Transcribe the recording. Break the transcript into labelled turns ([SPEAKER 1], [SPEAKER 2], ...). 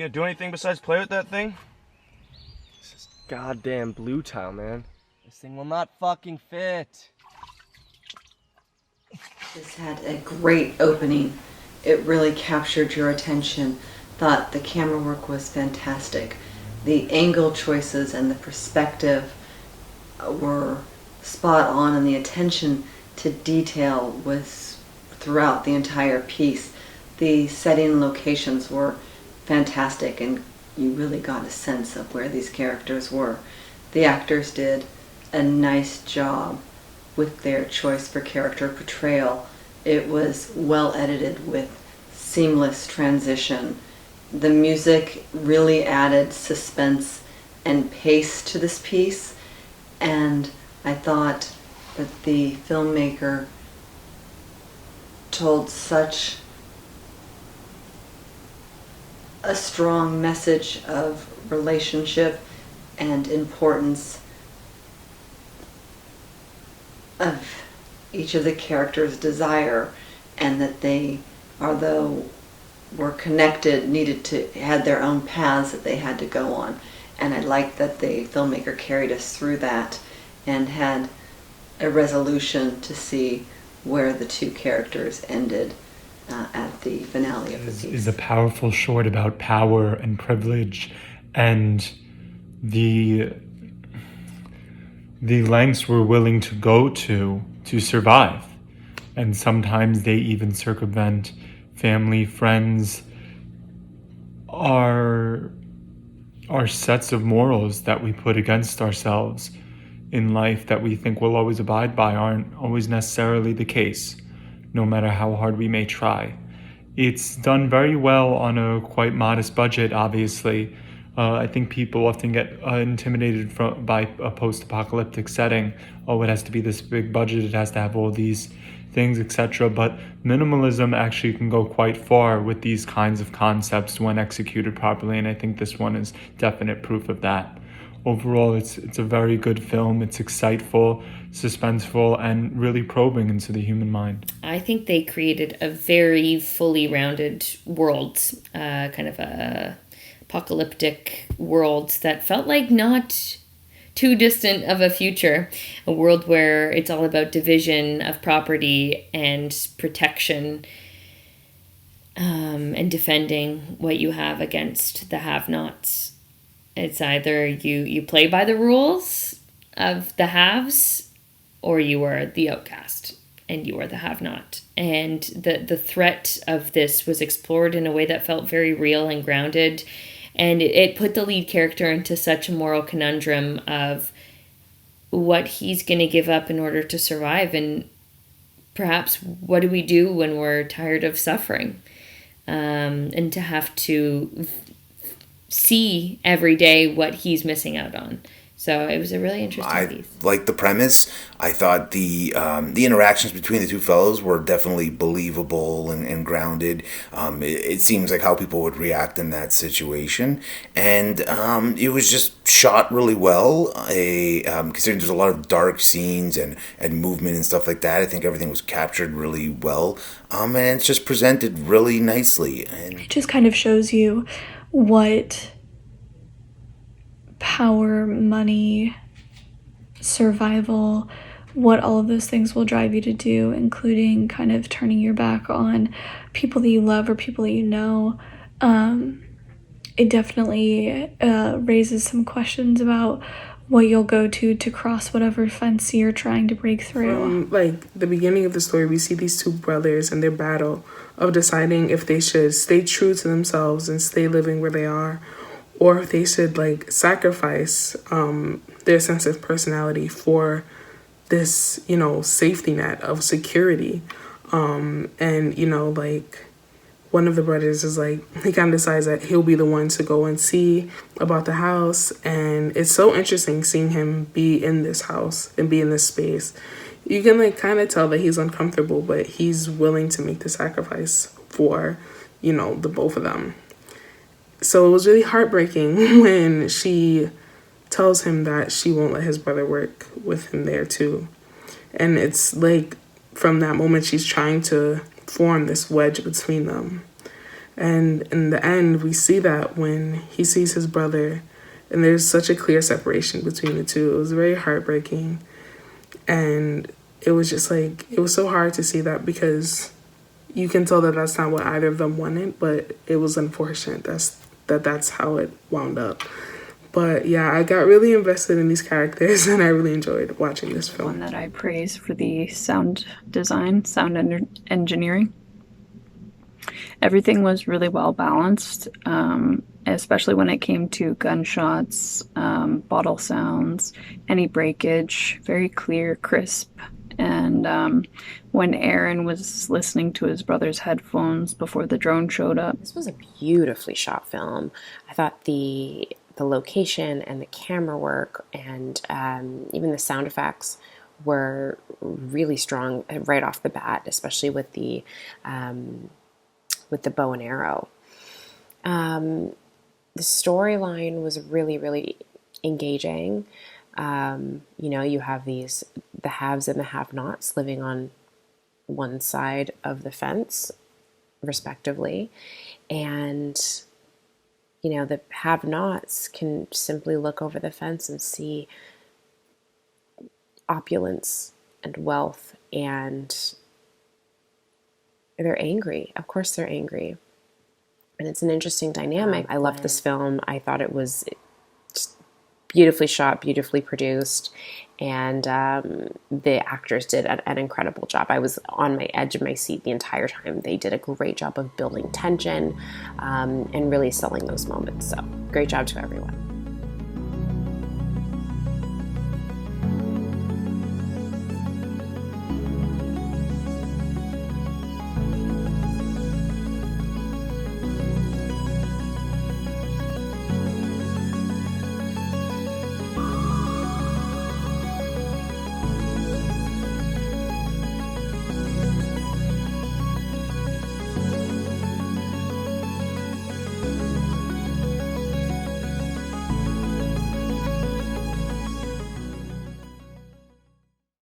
[SPEAKER 1] gonna do anything besides play with that thing?
[SPEAKER 2] This is goddamn blue tile, man. This thing will not fucking fit.
[SPEAKER 3] This had a great opening. It really captured your attention. Thought the camera work was fantastic. The angle choices and the perspective were spot on, and the attention to detail was throughout the entire piece. The setting locations were fantastic, and you really got a sense of where these characters were. The actors did a nice job with their choice for character portrayal. It was well edited with seamless transition. The music really added suspense and pace to this piece, and I thought that the filmmaker told such a strong message of relationship and importance of each of the characters' desire, and that they, although were connected, had their own paths that they had to go on. And I liked that the filmmaker carried us through that and had a resolution to see where the two characters ended at the finale of the piece.
[SPEAKER 4] Is a powerful short about power and privilege and the lengths we're willing to go to survive. And sometimes they even circumvent family, friends, our sets of morals that we put against ourselves in life that we think we'll always abide by aren't always necessarily the case, no matter how hard we may try. It's done very well on a quite modest budget, obviously. I think people often get intimidated by a post-apocalyptic setting. Oh, it has to be this big budget, it has to have all these things, etc. But minimalism actually can go quite far with these kinds of concepts when executed properly, and I think this one is definite proof of that. Overall, it's a very good film. It's exciteful, suspenseful, and really probing into the human mind.
[SPEAKER 5] I think they created a very fully rounded world, kind of a apocalyptic world that felt like not too distant of a future, a world where it's all about division of property and protection, and defending what you have against the have-nots. It's either you play by the rules of the haves, or you are the outcast and you are the have-not. And the threat of this was explored in a way that felt very real and grounded. And it put the lead character into such a moral conundrum of what he's going to give up in order to survive. And perhaps what do we do when we're tired of suffering? And to have to see every day what he's missing out on. So it was a really interesting piece.
[SPEAKER 6] I liked the premise. I thought the interactions between the two fellows were definitely believable and grounded. It seems like how people would react in that situation. And it was just shot really well. Considering there's a lot of dark scenes and movement and stuff like that, I think everything was captured really well. And it's just presented really nicely. And
[SPEAKER 7] it just kind of shows you what power, money, survival, what all of those things will drive you to do, including kind of turning your back on people that you love or people that you know. It definitely raises some questions about what you'll go to cross whatever fence you're trying to break through.
[SPEAKER 8] Like the beginning of the story, we see these two brothers and their battle of deciding if they should stay true to themselves and stay living where they are, or if they should like sacrifice their sense of personality for this, safety net of security. And, like one of the brothers is like, he kind of decides that he'll be the one to go and see about the house. And it's so interesting seeing him be in this house and be in this space. You can like kind of tell that he's uncomfortable, but he's willing to make the sacrifice for, the both of them. So it was really heartbreaking when she tells him that she won't let his brother work with him there too. And it's like from that moment she's trying to form this wedge between them. And in the end, we see that when he sees his brother, and there's such a clear separation between the two. It was very heartbreaking. And it was just like, it was so hard to see that, because you can tell that that's not what either of them wanted, but it was unfortunate that's how it wound up. But yeah, I got really invested in these characters, and I really enjoyed watching this film.
[SPEAKER 9] One that I praise for the sound design, engineering. Everything was really well balanced, especially when it came to gunshots, bottle sounds, any breakage, very clear, crisp. And when Aaron was listening to his brother's headphones before the drone showed up.
[SPEAKER 10] This was a beautifully shot film. I thought the location and the camera work and even the sound effects were really strong right off the bat, especially with the bow and arrow. The storyline was really, really engaging. You have the haves and the have-nots living on one side of the fence, respectively. And, the have-nots can simply look over the fence and see opulence and wealth, and they're angry. Of course they're angry. And it's an interesting dynamic. I loved this film. I thought it was just beautifully shot, beautifully produced, and the actors did an incredible job. I was on my edge of my seat the entire time. They did a great job of building tension and really selling those moments. So great job to everyone.